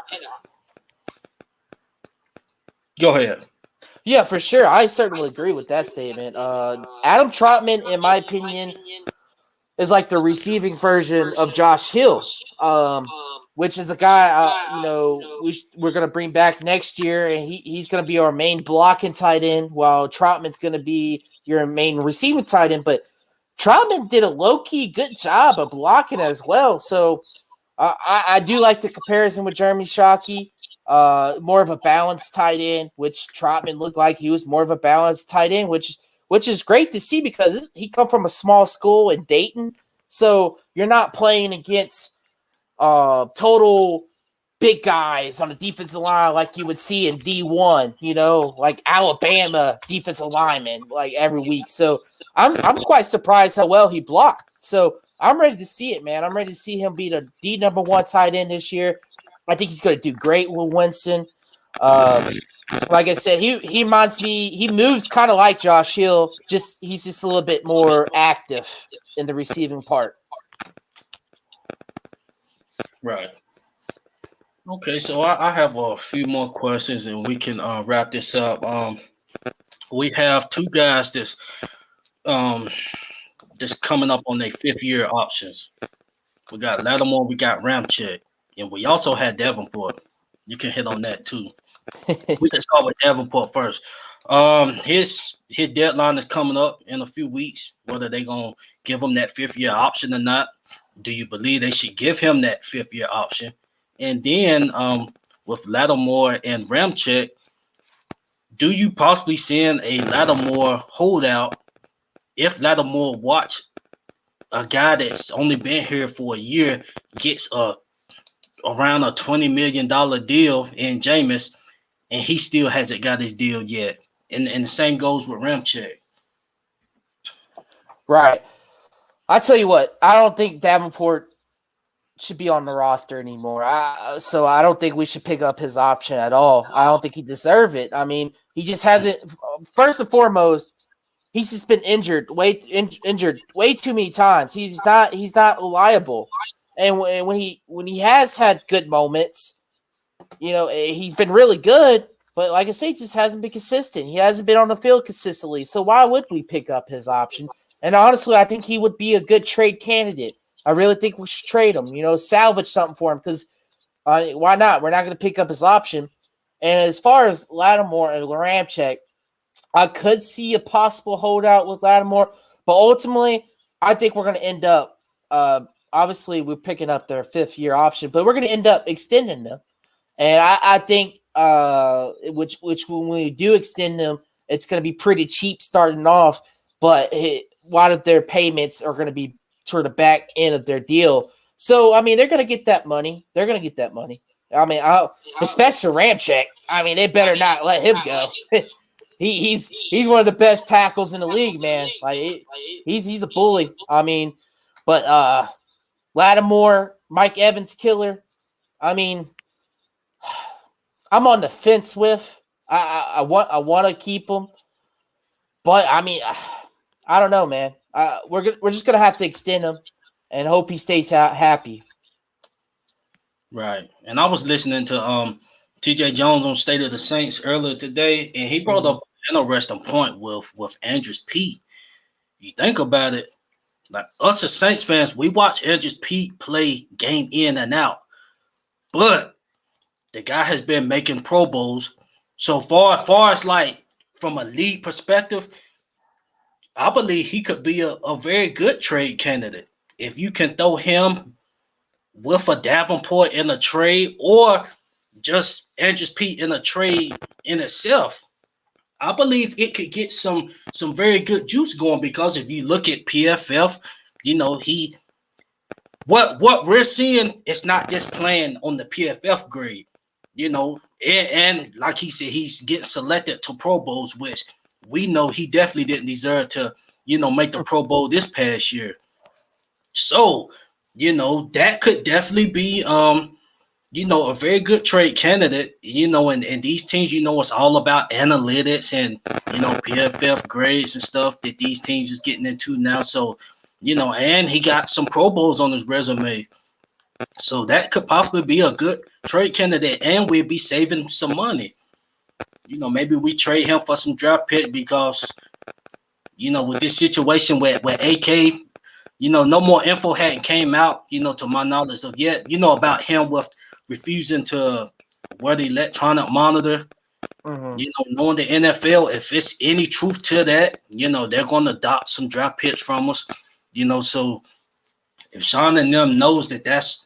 go ahead. Yeah, for sure. I certainly agree with that statement. Adam Trotman, in my opinion, is like the receiving version of Josh Hill, which is a guy we're gonna bring back next year, and he's gonna be our main blocking tight end, while Trotman's gonna be your main receiving tight end. But Trotman did a low key good job of blocking as well. So I do like the comparison with Jeremy Shockey. More of a balanced tight end, which Trotman looked like he was more of a balanced tight end, which is great to see because he come from a small school in Dayton, so you're not playing against total big guys on the defensive line like you would see in D1, like Alabama defensive linemen like every week. So I'm quite surprised how well he blocked. So I'm ready to see it, man. I'm ready to see him be the number one tight end this year. I think he's going to do great with Winston. Like I said, he reminds me. He moves kind of like Josh Hill. He's just a little bit more active in the receiving part. Right. Okay, so I have a few more questions, and we can wrap this up. We have two guys um that's coming up on their 5th-year options. We got Lattimore, we got Ramchick, and we also had Davenport. You can hit on that too. We can start with Davenport first. His deadline is coming up in a few weeks. Whether they gonna give him that 5th-year option or not? Do you believe they should give him that 5th-year option? And then with Lattimore and Ramchick, do you possibly send a Lattimore holdout if Lattimore watch a guy that's only been here for a year gets around a $20 million deal in Jameis, and he still hasn't got his deal yet? And the same goes with Ramchick. Right. I tell you what, I don't think Davenport should be on the roster anymore. So I don't think we should pick up his option at all. I don't think he deserves it. I mean, he just hasn't. First and foremost, he's just been injured way too many times. He's not reliable. And when he has had good moments, he's been really good. But like I say, he just hasn't been consistent. He hasn't been on the field consistently. So why would we pick up his option? And honestly, I think he would be a good trade candidate. I really think we should trade him, salvage something for him, because why not? We're not going to pick up his option. And as far as Lattimore and Ramchick, I could see a possible holdout with Lattimore, but ultimately, I think we're going to end up, obviously, we're picking up their 5th-year option, but we're going to end up extending them. And I think, which when we do extend them, it's going to be pretty cheap starting off, but a lot of their payments are going to be toward the back end of their deal. So, I mean, they're going to get that money. I mean, especially for Ramchick. I mean, they better not let him go. He's one of the best tackles in the league, man. Like he's a bully. I mean, but Lattimore, Mike Evans, killer. I mean, I'm on the fence with. I want to keep him, but I mean, I don't know, man. We're just gonna have to extend him and hope he stays happy. Right. And I was listening to TJ Jones on State of the Saints earlier today, and he brought up an interesting point with Andrews Pete. You think about it, like us as Saints fans, we watch Andrews Pete play game in and out, but the guy has been making Pro Bowls. So far as like from a league perspective, I believe he could be a very good trade candidate. If you can throw him with a Davenport in a trade, or just Andrews Pete in a trade in itself, I believe it could get some very good juice going, because if you look at PFF, what we're seeing is not just playing on the PFF grade, and like he said, he's getting selected to Pro Bowls, which we know he definitely didn't deserve to, make the Pro Bowl this past year. So, that could definitely be, a very good trade candidate, and these teams, it's all about analytics and, PFF grades and stuff that these teams is getting into now. So, and he got some Pro Bowls on his resume. So that could possibly be a good trade candidate, and we'll be saving some money. Maybe we trade him for some draft pick, because, with this situation where AK, no more info hadn't came out, to my knowledge of yet, about him with refusing to wear the electronic monitor. Knowing the NFL, if it's any truth to that, they're going to dock some draft picks from us, so if Sean and them knows that that's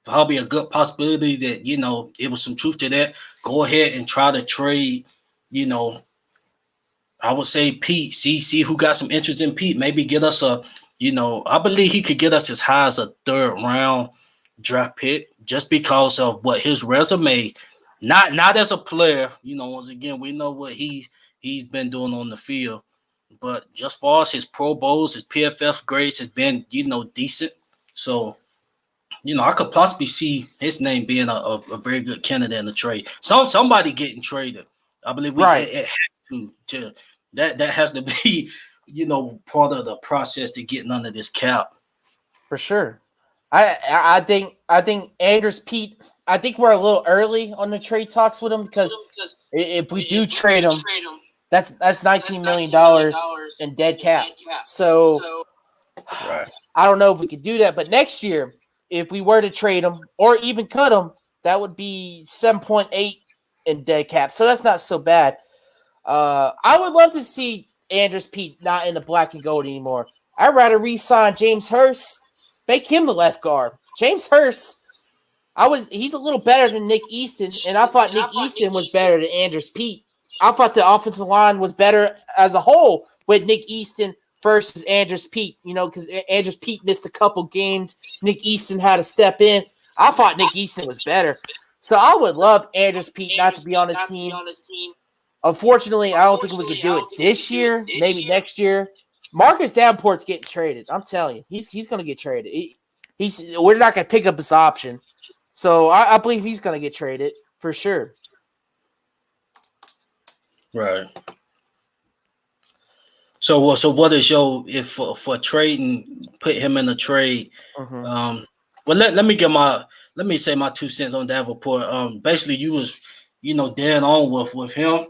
probably a good possibility that, it was some truth to that, go ahead and try to trade, I would say Pete, see who got some interest in Pete, maybe get us I believe he could get us as high as a 3rd round, draft pick just because of what his resume, not as a player. Once again, we know what he's been doing on the field, but just far as his Pro Bowls, his PFF grades has been decent. So I could possibly see his name being a very good candidate in the trade. Somebody getting traded. I believe Right. it has to that has to be part of the process to getting under this cap. For sure. I think Andrews Pete. I think we're a little early on the trade talks with him because if we do trade him, that's $19 million in dead cap. So Right. I don't know if we could do that. But next year, if we were to trade him or even cut him, that would be 7.8 in dead cap. So that's not so bad. I would love to see Andrews Pete not in the black and gold anymore. I'd rather re-sign James Hurst, make him the left guard. James Hurst, he's a little better than Nick Easton, and I thought Nick Easton was better than Andrews Pete. I thought the offensive line was better as a whole with Nick Easton versus Andrews Pete, because Andrews Pete missed a couple games. Nick Easton had to step in. I thought Nick Easton was better. So I would love Andrews Pete not to be on his team. Unfortunately, I don't think we could do it this year, maybe next year. Marcus Davenport's getting traded. I'm telling you, he's going to get traded. We're not going to pick up his option. So I believe he's going to get traded for sure. Right. So what is your if for trading, put him in a trade? Mm-hmm. Well, let me say my 2 cents on Davenport. Basically, you was dead on with him,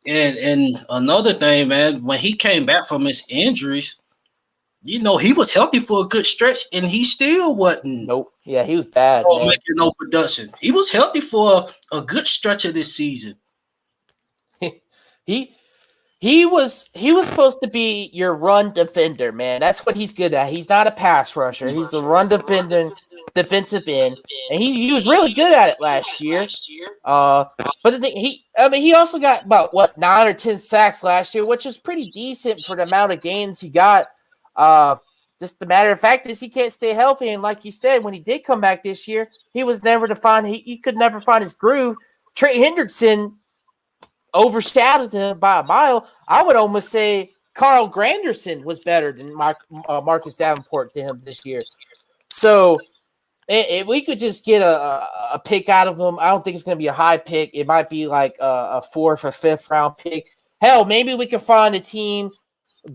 and another thing, man, when he came back from his injuries, he was healthy for a good stretch, and he still wasn't. Nope. Yeah, he was bad, man. Making no production. He was healthy for a good stretch of this season. He was supposed to be your run defender, man. That's what he's good at. He's not a pass rusher. He's a run defender, defensive end, and he was really good at it last year. But the thing, he also got about 9 or 10 sacks last year, which is pretty decent for the amount of games he got. Just the matter of fact is he can't stay healthy, and like you said, when he did come back this year, he was never to find. He could never find his groove. Trey Hendrickson overshadowed him by a mile. I would almost say Carl Granderson was better than Marcus Davenport to him this year. So if we could just get a pick out of him, I don't think it's going to be a high pick. It might be like a 4th or 5th round pick. Hell, maybe we can find a team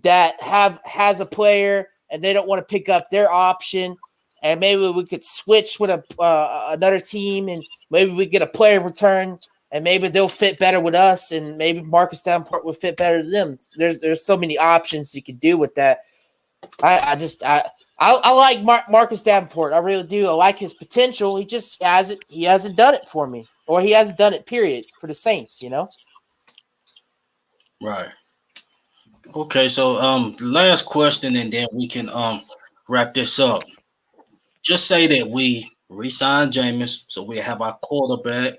that has a player and they don't want to pick up their option, and maybe we could switch with another team, and maybe we get a player return, and maybe they'll fit better with us, and maybe Marcus Davenport would fit better to them. There's so many options you can do with that. I like Marcus Davenport. I really do. I like his potential. He hasn't done it for me, or he hasn't done it. Period for the Saints. Right. Okay. So last question, and then we can wrap this up. Just say that we re-sign Jameis, so we have our quarterback,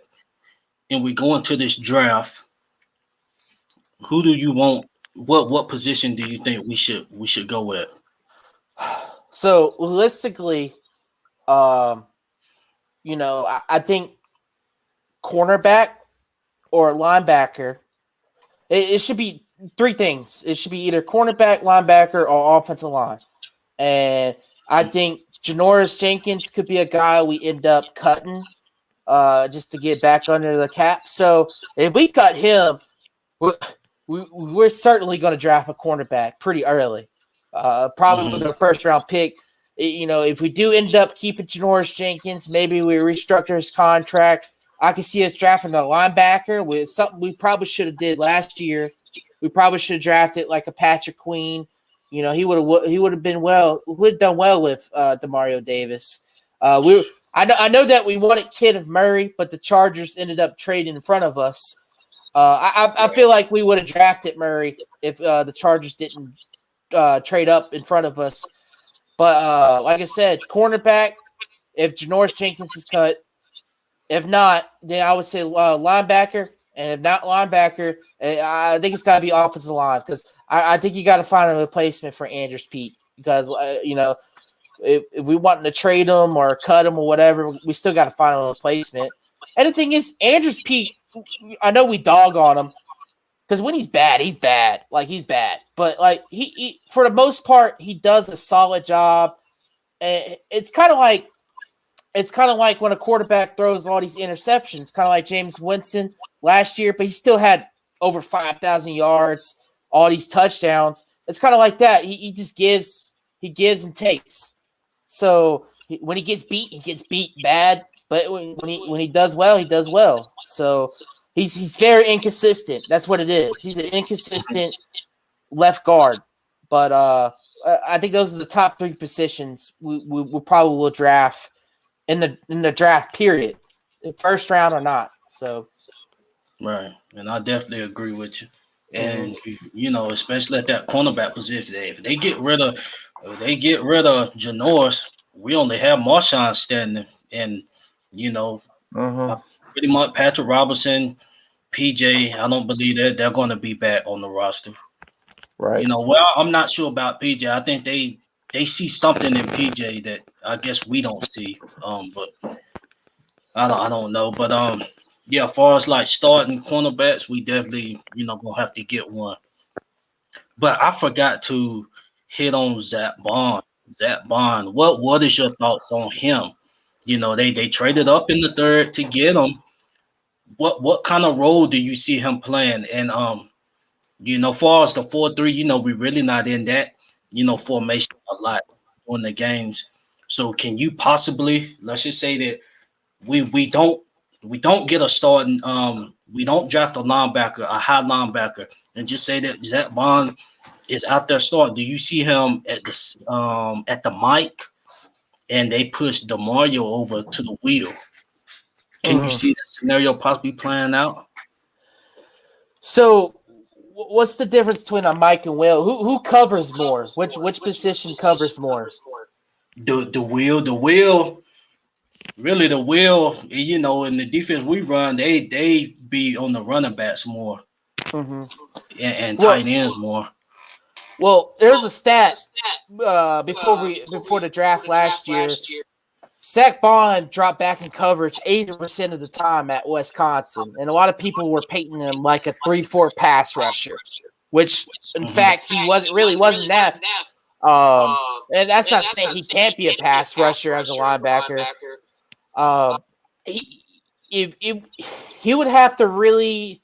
and we go into this draft. Who do you want? What position do you think we should go with? So realistically, I think cornerback or linebacker. It should be 3 things. It should be either cornerback, linebacker, or offensive line. And I think Janoris Jenkins could be a guy we end up cutting just to get back under the cap. So if we cut him, we're certainly going to draft a cornerback pretty early. Probably with a 1st round pick. If we do end up keeping Janoris Jenkins, maybe we restructure his contract. I can see us drafting a linebacker with something we probably should have did last year. We probably should have drafted like a Patrick Queen. He would have done well with Demario Davis. I know that we wanted Kenneth Murray, but the Chargers ended up trading in front of us. I feel like we would have drafted Murray if the Chargers didn't trade up in front of us. But like I said, cornerback, if Janoris Jenkins is cut. If not, then I would say linebacker. And if not linebacker, I think it's got to be offensive line because I think you got to find a replacement for Andrews Pete because, if we want to trade him or cut him or whatever, we still got to find a replacement. And the thing is, Andrews Pete, I know we dog on him because when he's bad, he's bad. Like, he's bad. But, like, he for the most part, he does a solid job. And it's kind of like when a quarterback throws all these interceptions, kind of like James Winston last year, but he still had over 5,000 yards, all these touchdowns. It's kind of like that. He just gives and takes. So when he gets beat bad. But when he does well, he does well. So he's very inconsistent. That's what it is. He's an inconsistent left guard. But I think those are the top three positions we probably will draft in the draft period, first round or not. So right, and I definitely agree with you. And especially at that cornerback position, if they get rid of Janoris, we only have Marshawn standing, and pretty much Patrick Robinson, PJ. I don't believe that they're going to be back on the roster. Right. I'm not sure about PJ. I think they see something in PJ that I guess we don't see. But I don't know. But yeah, as far as like starting cornerbacks, we definitely gonna have to get one. But I forgot to hit on Zach Bond. Zach Bond, what is your thoughts on him? They traded up in the third to get him. What kind of role do you see him playing? And far as the 4-3, we really not in that, formation a lot on the games. So can you possibly, let's just say that we don't get a starting, we don't draft a high linebacker, and just say that Zach Bond is out there starting. Do you see him at the mic, and they push DeMario over to the wheel? Can you see that scenario possibly playing out? So, what's the difference between a Mike and Will? Who covers more? Which position covers more? The wheel. Really, the wheel. In the defense we run, they be on the running backs more, and tight ends more. Well, there's a stat before the draft last year. Zach Bond dropped back in coverage 80% of the time at Wisconsin, and a lot of people were painting him like a 3-4 pass rusher, which in fact he wasn't that. And that's not saying he can't be a pass rusher as a linebacker. He would have to really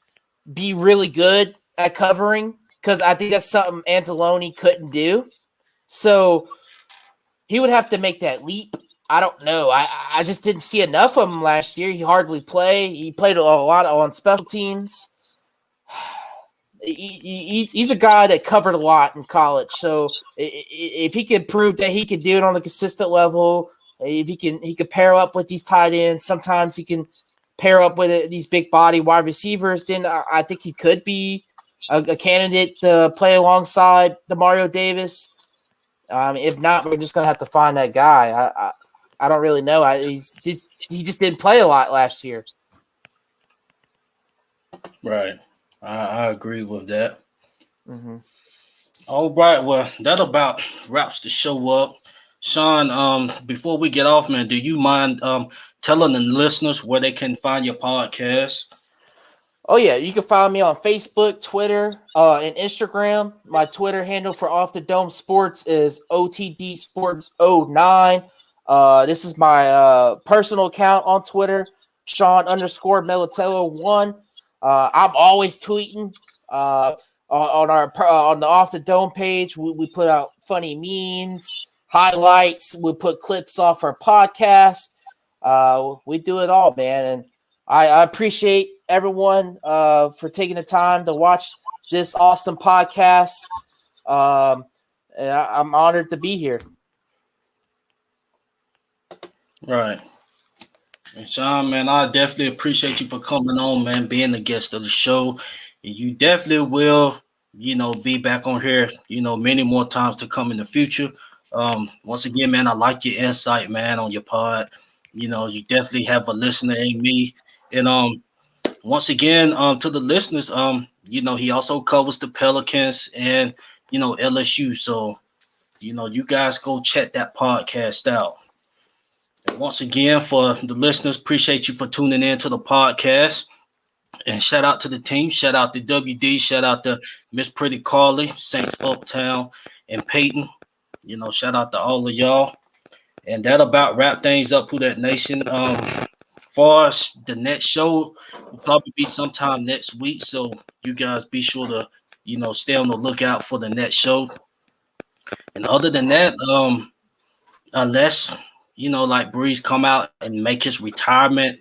be really good at covering, because I think that's something Anzalone couldn't do. So he would have to make that leap. I don't know. I just didn't see enough of him last year. He hardly played. He played a lot on special teams. He's a guy that covered a lot in college. So if he could prove that he could do it on a consistent level, if he could pair up with these tight ends, sometimes he can pair up with these big body wide receivers, then I think he could be a candidate to play alongside Demario Davis. If not, we're just gonna have to find that guy. I don't really know. He just didn't play a lot last year. Right. I agree with that. All right. Well, that about wraps the show up. Sean, before we get off, man, do you mind telling the listeners where they can find your podcast? Oh, yeah. You can find me on Facebook, Twitter, and Instagram. My Twitter handle for Off the Dome Sports is OTD Sports 09. This is my personal account on Twitter, Sean_Melatello1. I'm always tweeting on the Off the Dome page. We put out funny memes, highlights. We put clips off our podcast. We do it all, man. And I appreciate everyone for taking the time to watch this awesome podcast. And I'm honored to be here. Right. And Sean, man, I definitely appreciate you for coming on, man, being a guest of the show. And you definitely will, be back on here, many more times to come in the future. Once again, man, I like your insight, man, on your pod. You definitely have a listener in me. And once again, to the listeners, he also covers the Pelicans and LSU. So, You guys go check that podcast out. And once again, for the listeners, appreciate you for tuning in to the podcast. And shout out to the team. Shout out to WD. Shout out to Miss Pretty Carly, Saints Uptown, and Payton. Shout out to all of y'all. And that about wrap things up, WhoDat Nation. Far as the next show will probably be sometime next week. So you guys be sure to, stay on the lookout for the next show. And other than that, unless, like Breeze come out and make his retirement,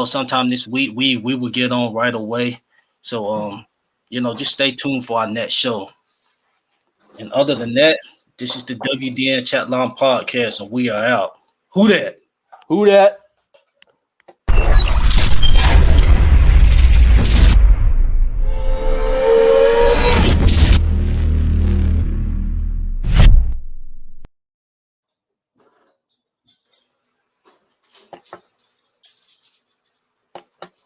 sometime this week, we will get on right away. So just stay tuned for our next show. And other than that, this is the WDN Chatline podcast, and we are out. Who that? Who that?